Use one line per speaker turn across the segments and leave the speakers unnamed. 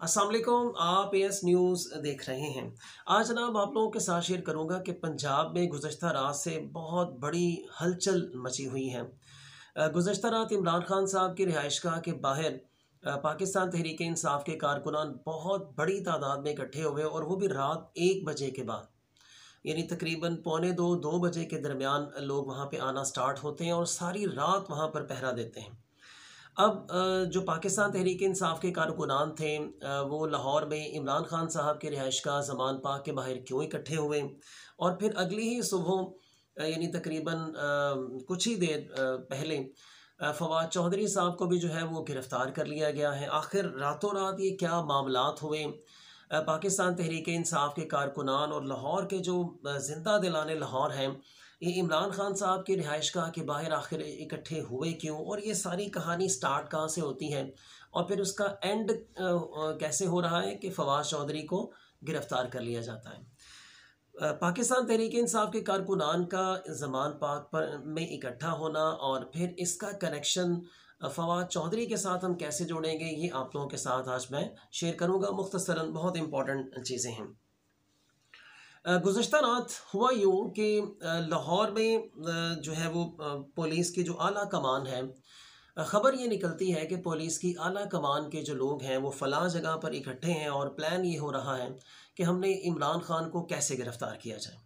अस्सलाम वालेकुम, आप एएस न्यूज़ देख रहे हैं। आज जनाब आप लोगों के साथ शेयर करूंगा कि पंजाब में गुज़श्ता रात से बहुत बड़ी हलचल मची हुई है। गुज़श्ता रात इमरान खान साहब की रिहाइशगाह के बाहर पाकिस्तान तहरीक इंसाफ के कारकुनान बहुत बड़ी तादाद में इकट्ठे हुए और वो भी रात 1 बजे के बाद, यानी तकरीबन पौने दो बजे के दरमियान लोग वहाँ पे आना स्टार्ट होते हैं और सारी रात वहाँ पर पहरा देते हैं। अब जो पाकिस्तान तहरीक इंसाफ के कारकुनान थे, वो लाहौर में इमरान खान साहब के रिहाइशगाह ज़मान पार्क के बाहर क्यों इकट्ठे हुए और फिर अगली ही सुबह यानी तकरीबन कुछ ही देर पहले फवाद चौधरी साहब को भी जो है वो गिरफ़्तार कर लिया गया है। आखिर रातों रात ये क्या मामलात हुए? पाकिस्तान तहरीक इंसाफ के कारकुनान और लाहौर के जो ज़िंदा दिलाने लाहौर हैं, ये इमरान खान साहब की रिहाइशगाह के बाहर आखिर इकट्ठे हुए क्यों और ये सारी कहानी स्टार्ट कहाँ से होती है और फिर उसका एंड कैसे हो रहा है कि फवाद चौधरी को गिरफ़्तार कर लिया जाता है। पाकिस्तान तहरीक इंसाफ के कारकुनान का ज़मान पार्क पर में इकट्ठा होना और फिर इसका कनेक्शन फवाद चौधरी के साथ हम कैसे जोड़ेंगे, ये आप लोगों के साथ आज मैं शेयर करूँगा। मुख्तसरन बहुत इंपॉर्टेंट चीज़ें हैं। गुज़श्ता रात हुआ यूँ कि लाहौर में जो है वो पुलिस की जो आला कमान है, ख़बर ये निकलती है कि पुलिस की आला कमान के जो लोग हैं वो फ़लाँ जगह पर इकट्ठे हैं और प्लान ये हो रहा है कि हमने इमरान खान को कैसे गिरफ़्तार किया जाए।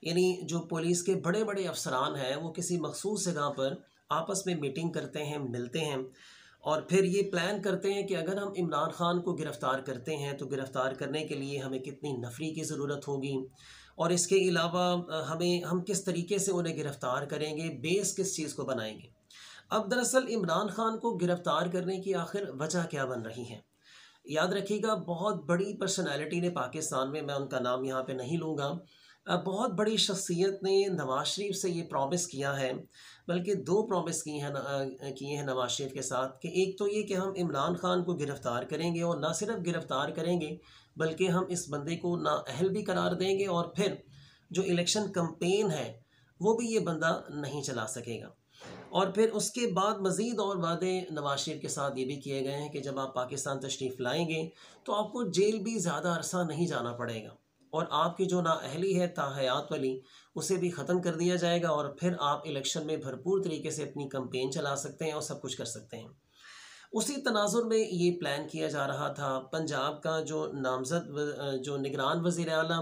यानी जो पुलिस के बड़े बड़े अफसरान हैं वो किसी मखसूस जगह पर आपस में मीटिंग करते हैं, मिलते हैं और फिर ये प्लान करते हैं कि अगर हम इमरान खान को गिरफ़्तार करते हैं तो गिरफ़्तार करने के लिए हमें कितनी नफ़री की ज़रूरत होगी और इसके अलावा हम किस तरीके से उन्हें गिरफ़्तार करेंगे, बेस किस चीज़ को बनाएंगे। अब दरअसल इमरान खान को गिरफ़्तार करने की आखिर वजह क्या बन रही है? याद रखिएगा, बहुत बड़ी पर्सनैलिटी ने पाकिस्तान में, मैं उनका नाम यहाँ पे नहीं लूँगा, बहुत बड़ी शख्सियत ने नवाज़ शरीफ से ये प्रॉमिस किया है, बल्कि दो प्रॉमिस किए हैं नवाज़ शरीफ के साथ कि एक तो ये कि हम इमरान खान को गिरफ़्तार करेंगे और ना सिर्फ गिरफ़्तार करेंगे बल्कि हम इस बंदे को नाअहल भी करार देंगे और फिर जो इलेक्शन कम्पेन है वो भी ये बंदा नहीं चला सकेगा। और फिर उसके बाद मज़ीद और वादे नवाज शरीफ के साथ ये भी किए गए हैं कि जब आप पाकिस्तान तशरीफ़ लाएंगे तो आपको जेल भी ज़्यादा अरसा नहीं जाना पड़ेगा और आपकी जो नाअहली है ताहयात वाली उसे भी ख़त्म कर दिया जाएगा और फिर आप इलेक्शन में भरपूर तरीके से अपनी कंपेन चला सकते हैं और सब कुछ कर सकते हैं। उसी तनाजुर में ये प्लान किया जा रहा था। पंजाब का जो नामज़द जो निगरान वज़ीर आला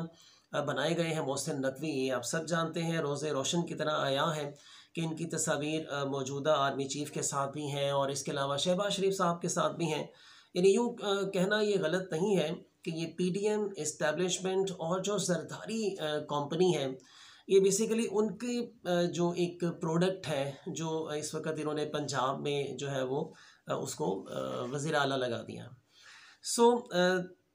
बनाए गए हैं मोहसिन नकवी, ये आप सब जानते हैं, रोज़े रोशन की तरह आया है कि इनकी तस्वीर मौजूदा आर्मी चीफ़ के साथ भी हैं और इसके अलावा शहबाज शरीफ साहब के साथ भी हैं। यानी यूँ कहना ये गलत नहीं है कि ये पीडीएम इस्टेब्लिशमेंट और जो जरदारी कंपनी है, ये बेसिकली उनकी जो एक प्रोडक्ट है जो इस वक्त इन्होंने पंजाब में जो है वो उसको वज़ीर आला लगा दिया। सो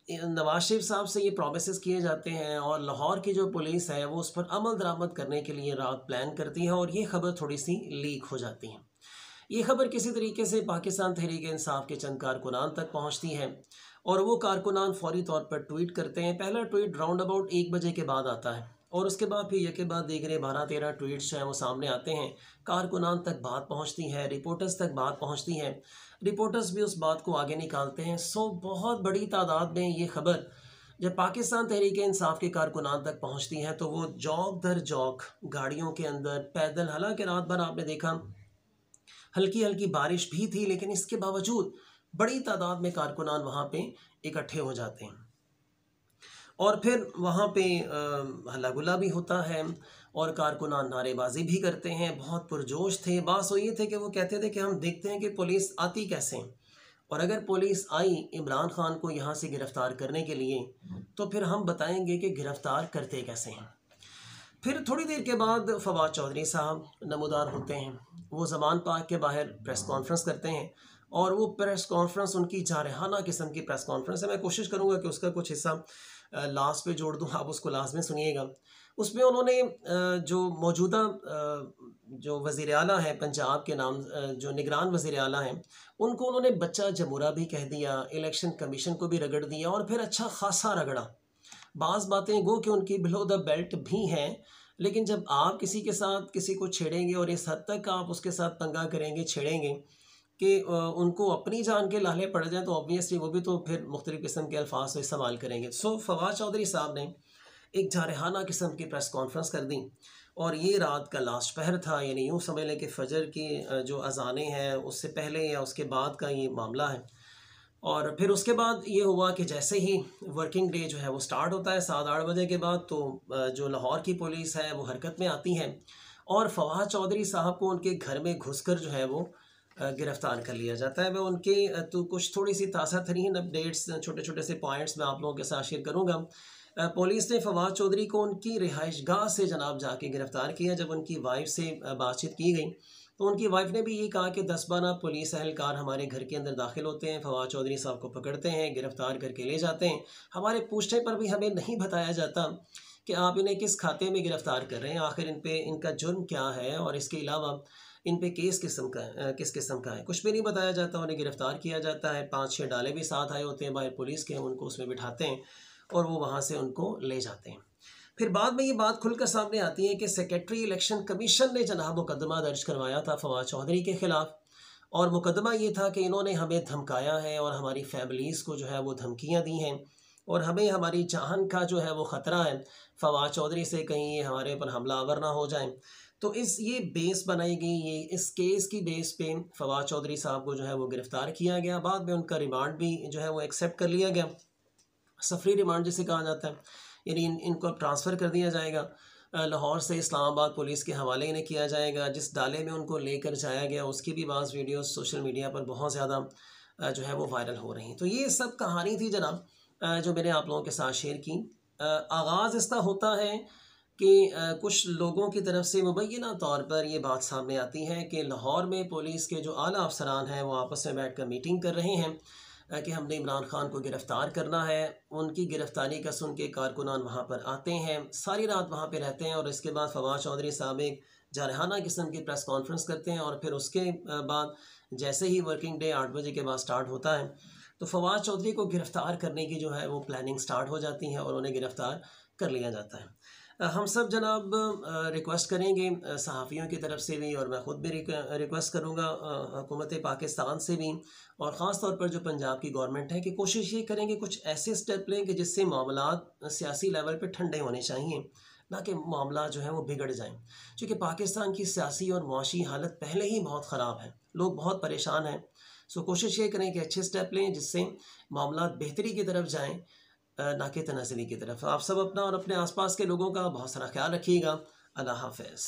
नवाज शरीफ साहब से ये प्रोमिस किए जाते हैं और लाहौर की जो पुलिस है वो उस पर अमल दरामद करने के लिए रात प्लान करती है और ये ख़बर थोड़ी सी लीक हो जाती है। ये खबर किसी तरीके से पाकिस्तान तहरीक इंसाफ के चंद कारकुनान तक पहुंचती है और वो कारकुनान फौरी तौर पर ट्वीट करते हैं। पहला ट्वीट राउंड अबाउट 1 बजे के बाद आता है और उसके बाद फिर एक के बाद दीगरे 12-13 ट्वीट्स जो हैं वो सामने आते हैं। कारकुनान तक बात पहुंचती है, रिपोर्टर्स तक बात पहुंचती है, रिपोर्टर्स भी उस बात को आगे निकालते हैं। सो बहुत बड़ी तादाद में ये खबर जब पाकिस्तान तहरीक इंसाफ के कारकुनान तक पहुंचती है तो वो जौक दर जौक गाड़ियों के अंदर पैदल, हालांकि रात भर आपने देखा हल्की हल्की बारिश भी थी लेकिन इसके बावजूद बड़ी तादाद में कारकुनान वहाँ पे इकट्ठे हो जाते हैं और फिर वहाँ पे हल्ला गुल्ला भी होता है और कारकुनान नारेबाजी भी करते हैं। बहुत पुरजोश थे। बात तो ये थे कि वो कहते थे कि हम देखते हैं कि पुलिस आती कैसे हैं और अगर पुलिस आई इमरान खान को यहाँ से गिरफ़्तार करने के लिए तो फिर हम बताएंगे कि गिरफ़्तार करते कैसे हैं। फिर थोड़ी देर के बाद फवाद चौधरी साहब नमूदार होते हैं, वो ज़मान पार्क के बाहर प्रेस कॉन्फ्रेंस करते हैं और वो प्रेस कॉन्फ्रेंस उनकी जारहाना किस्म की प्रेस कॉन्फ्रेंस है। मैं कोशिश करूँगा कि उसका कुछ हिस्सा लास्ट पे जोड़ दूँ, आप उसको लास्ट में सुनिएगा। उसमें उन्होंने जो मौजूदा जो वज़ीर आला हैं पंजाब के नाम, जो निगरान वज़ीर आला हैं, उनको उन्होंने बच्चा जमूरा भी कह दिया, इलेक्शन कमीशन को भी रगड़ दिया और फिर अच्छा खासा रगड़ा। बाज़ बातें गो कि उनकी बिलो द बेल्ट भी हैं, लेकिन जब आप किसी के साथ किसी को छेड़ेंगे और इस हद तक आप उसके साथ पंगा करेंगे, छेड़ेंगे कि उनको अपनी जान के लाले पड़ जाएँ तो ऑब्वियसली वो भी तो फिर मुख्तलिफ़ किस्म के अल्फाज इस्तेमाल करेंगे। सो फवाद चौधरी साहब ने एक जारहाना किस्म की प्रेस कॉन्फ्रेंस कर दी और ये रात का लास्ट पहर था, यानी यूँ समझ लें कि फ़जर की जो अज़ानें हैं उससे पहले या उसके बाद का ये मामला है। और फिर उसके बाद ये हुआ कि जैसे ही वर्किंग डे जो है वो स्टार्ट होता है 7-8 बजे के बाद, तो जो लाहौर की पुलिस है वो हरकत में आती है और फवाद चौधरी साहब को उनके घर में घुसकर जो है वो गिरफ़्तार कर लिया जाता है। मैं उनके तो कुछ थोड़ी सी ताज़ा तरीन अपडेट्स, छोटे छोटे से पॉइंट्स मैं आप लोगों के साथ शेयर करूँगा। पुलिस ने फवाद चौधरी को उनकी रिहाइशगाह से जनाब जाके गिरफ़्तार किया। जब उनकी वाइफ से बातचीत की गई तो उनकी वाइफ ने भी ये कहा कि 10-12 पुलिस एहलकार हमारे घर के अंदर दाखिल होते हैं, फवाद चौधरी साहब को पकड़ते हैं, गिरफ़्तार करके ले जाते हैं। हमारे पूछने पर भी हमें नहीं बताया जाता कि आप इन्हें किस खाते में गिरफ़्तार कर रहे हैं, आखिर इन पे इनका जुर्म क्या है और इसके अलावा इन पे केस किस किस्म का है, कुछ भी नहीं बताया जाता। उन्हें गिरफ़्तार किया जाता है, 5-6 डाले भी साथ आए होते हैं बाहर पुलिस के, उनको उसमें बिठाते हैं और वो वहाँ से उनको ले जाते हैं। फिर बाद में ये बात खुलकर सामने आती है कि सेक्रेटरी इलेक्शन कमीशन ने जनाब मुकदमा दर्ज करवाया था फवाद चौधरी के ख़िलाफ़ और मुकदमा ये था कि इन्होंने हमें धमकाया है और हमारी फैमिलीज़ को जो है वो धमकियाँ दी हैं और हमें हमारी जान का जो है वो ख़तरा है फवाद चौधरी से, कहीं ये हमारे ऊपर हमलावर ना हो जाएं। तो ये बेस बनाई गई, ये इस केस की बेस पे फवाद चौधरी साहब को जो है वो गिरफ़्तार किया गया। बाद में उनका रिमांड भी जो है वो एक्सेप्ट कर लिया गया, सफरी रिमांड जिसे कहा जाता है, यानी इनको अब ट्रांसफ़र कर दिया जाएगा लाहौर से इस्लामाबाद पुलिस के हवाले इन्हें किया जाएगा। जिस डाले में उनको लेकर जाया गया उसकी भी बाज़ वीडियोस सोशल मीडिया पर बहुत ज़्यादा जो है वो वायरल हो रही हैं। तो ये सब कहानी थी जनाब जो मैंने आप लोगों के साथ शेयर की। आगाज़ इसका होता है कि कुछ लोगों की तरफ से मुबैना तौर पर ये बात सामने आती है कि लाहौर में पुलिस के जो आला अफसरान हैं वो आपस में बैठ कर मीटिंग कर रहे हैं कि हमने इमरान खान को गिरफ़्तार करना है। उनकी गिरफ़्तारी का सुन के कारकुनान वहाँ पर आते हैं, सारी रात वहाँ पे रहते हैं और इसके बाद फवाद चौधरी साहब एक जारहाना किस्म की प्रेस कॉन्फ्रेंस करते हैं और फिर उसके बाद जैसे ही वर्किंग डे 8 बजे के बाद स्टार्ट होता है तो फवाद चौधरी को गिरफ़्तार करने की जो है वो प्लानिंग स्टार्ट हो जाती है और उन्हें गिरफ़्तार कर लिया जाता है। हम सब जनाब रिक्वेस्ट करेंगे सहाफ़ियों की तरफ से भी और मैं ख़ुद भी रिक्वेस्ट करूँगा हुकूमत पाकिस्तान से भी और ख़ास तौर पर जो पंजाब की गवर्नमेंट है कि कोशिश ये करें कि कुछ ऐसे स्टेप लें कि जिससे मामलात सियासी लेवल पे ठंडे होने चाहिए, ना कि मामला जो है वो बिगड़ जाएं। क्योंकि पाकिस्तान की सियासी और मुआशी हालत पहले ही बहुत ख़राब है, लोग बहुत परेशान हैं। सो कोशिश ये करें कि अच्छे स्टेप लें जिससे मामला बेहतरी की तरफ जाएँ, ना कि तनाज़ुली की तरफ। आप सब अपना और अपने आसपास के लोगों का बहुत सारा ख्याल रखिएगा। अल्लाह हाफ़िज़।